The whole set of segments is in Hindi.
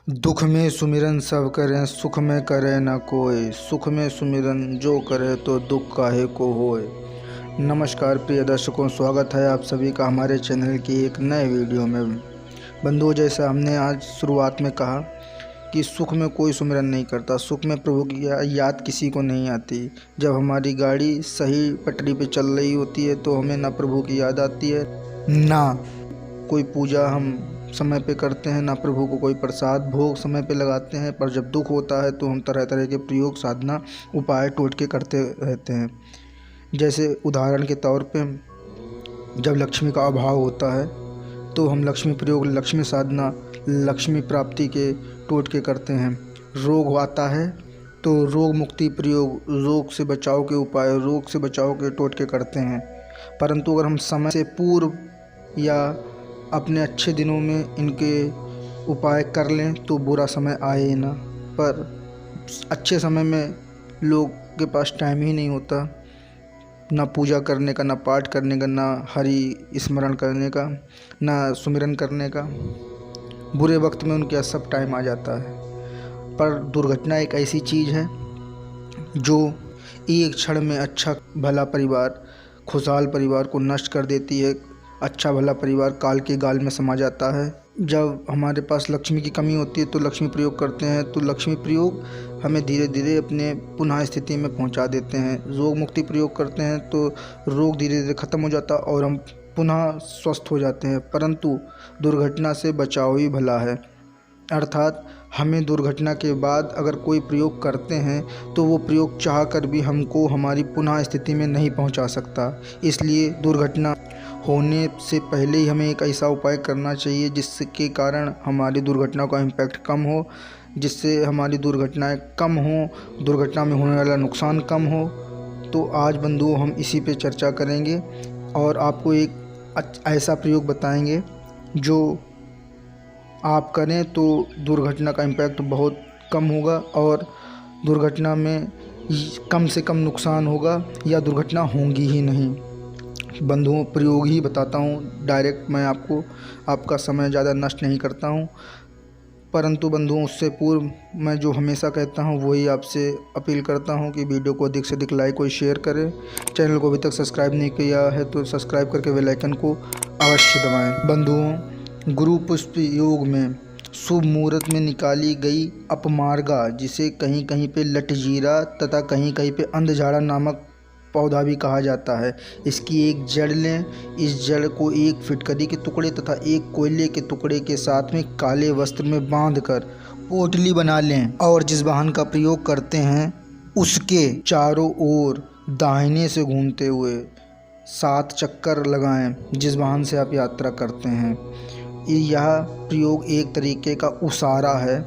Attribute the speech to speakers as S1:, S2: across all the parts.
S1: दुख में सुमिरन सब करें, सुख में करे न कोई। सुख में सुमिरन जो करे, तो दुख काहे को होए। नमस्कार प्रिय दर्शकों, स्वागत है आप सभी का हमारे चैनल की एक नए वीडियो में। बंधुओं, जैसा हमने आज शुरुआत में कहा कि सुख में कोई सुमिरन नहीं करता, सुख में प्रभु की याद किसी को नहीं आती। जब हमारी गाड़ी सही पटरी पे चल रही होती है तो हमें ना प्रभु की याद आती है, ना कोई पूजा हम समय पे करते हैं, ना प्रभु को कोई प्रसाद भोग समय पे लगाते हैं। पर जब दुख होता है तो हम तरह तरह के प्रयोग, साधना, उपाय, टोटके करते रहते हैं। जैसे उदाहरण के तौर पे जब लक्ष्मी का अभाव होता है तो हम लक्ष्मी प्रयोग, लक्ष्मी साधना, लक्ष्मी प्राप्ति के टोटके करते हैं। रोग आता है तो रोग मुक्ति प्रयोग, रोग से बचाव के उपाय, रोग से बचाव के टोटके करते हैं। परंतु अगर हम समय से पूर्व या अपने अच्छे दिनों में इनके उपाय कर लें तो बुरा समय आए ना। पर अच्छे समय में लोग के पास टाइम ही नहीं होता, ना पूजा करने का, ना पाठ करने का, ना हरि स्मरण करने का, ना सुमिरन करने का। बुरे वक्त में उनके पास सब टाइम आ जाता है। पर दुर्घटना एक ऐसी चीज़ है जो एक क्षण में अच्छा भला परिवार, खुशहाल परिवार को नष्ट कर देती है। अच्छा भला परिवार काल के गाल में समा जाता है। जब हमारे पास लक्ष्मी की कमी होती है तो लक्ष्मी प्रयोग करते हैं, तो लक्ष्मी प्रयोग हमें धीरे धीरे अपने पुनः स्थिति में पहुंचा देते हैं। रोग मुक्ति प्रयोग करते हैं तो रोग धीरे धीरे ख़त्म हो जाता और हम पुनः स्वस्थ हो जाते हैं। परंतु दुर्घटना से बचाव ही भला है। अर्थात हमें दुर्घटना के बाद अगर कोई प्रयोग करते हैं तो वो प्रयोग चाह कर भी हमको हमारी पुनः स्थिति में नहीं पहुंचा सकता। इसलिए दुर्घटना होने से पहले ही हमें एक ऐसा उपाय करना चाहिए जिसके कारण हमारी दुर्घटना का इम्पैक्ट कम हो, जिससे हमारी दुर्घटनाएं कम हो, दुर्घटना में होने वाला नुकसान कम हो। तो आज बंधुओं हम इसी पे चर्चा करेंगे और आपको एक ऐसा प्रयोग बताएंगे जो आप करें तो दुर्घटना का इम्पैक्ट बहुत कम होगा और दुर्घटना में कम से कम नुकसान होगा या दुर्घटना होंगी ही नहीं। बंधुओं, प्रयोग ही बताता हूँ, डायरेक्ट मैं आपका समय ज़्यादा नष्ट नहीं करता हूँ। परंतु बंधुओं, उससे पूर्व मैं जो हमेशा कहता हूँ वही आपसे अपील करता हूँ कि वीडियो को अधिक से अधिक लाइक और शेयर करें। चैनल को अभी तक सब्सक्राइब नहीं किया है तो सब्सक्राइब करके बेल आइकन को अवश्य दबाएँ। बंधुओं, गुरु पुष्प योग में शुभ मुहूर्त में निकाली गई अपमार्गा, जिसे कहीं कहीं पे लटजीरा तथा कहीं कहीं पे अंधझाड़ा नामक पौधा भी कहा जाता है, इसकी एक जड़ लें। इस जड़ को एक फिटकरी के टुकड़े तथा एक कोयले के टुकड़े के साथ में काले वस्त्र में बांधकर पोटली बना लें और जिस वाहन का प्रयोग करते हैं उसके चारों ओर दाहिने से घूमते हुए 7 चक्कर लगाएं जिस वाहन से आप यात्रा करते हैं। यह प्रयोग एक तरीके का उसारा है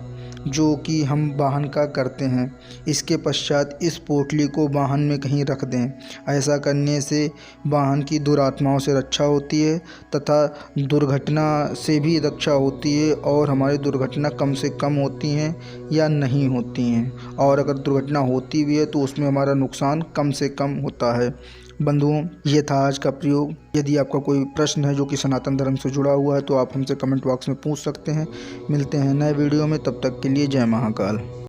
S1: जो कि हम वाहन का करते हैं। इसके पश्चात इस पोटली को वाहन में कहीं रख दें। ऐसा करने से वाहन की दुरात्माओं से रक्षा होती है तथा दुर्घटना से भी रक्षा होती है और हमारी दुर्घटना कम से कम होती हैं या नहीं होती हैं, और अगर दुर्घटना होती भी है तो उसमें हमारा नुकसान कम से कम होता है। बंधुओं, ये था आज का प्रयोग। यदि आपका कोई प्रश्न है जो कि सनातन धर्म से जुड़ा हुआ है तो आप हमसे कमेंट बॉक्स में पूछ सकते हैं। मिलते हैं नए वीडियो में, तब तक के लिए जय महाकाल।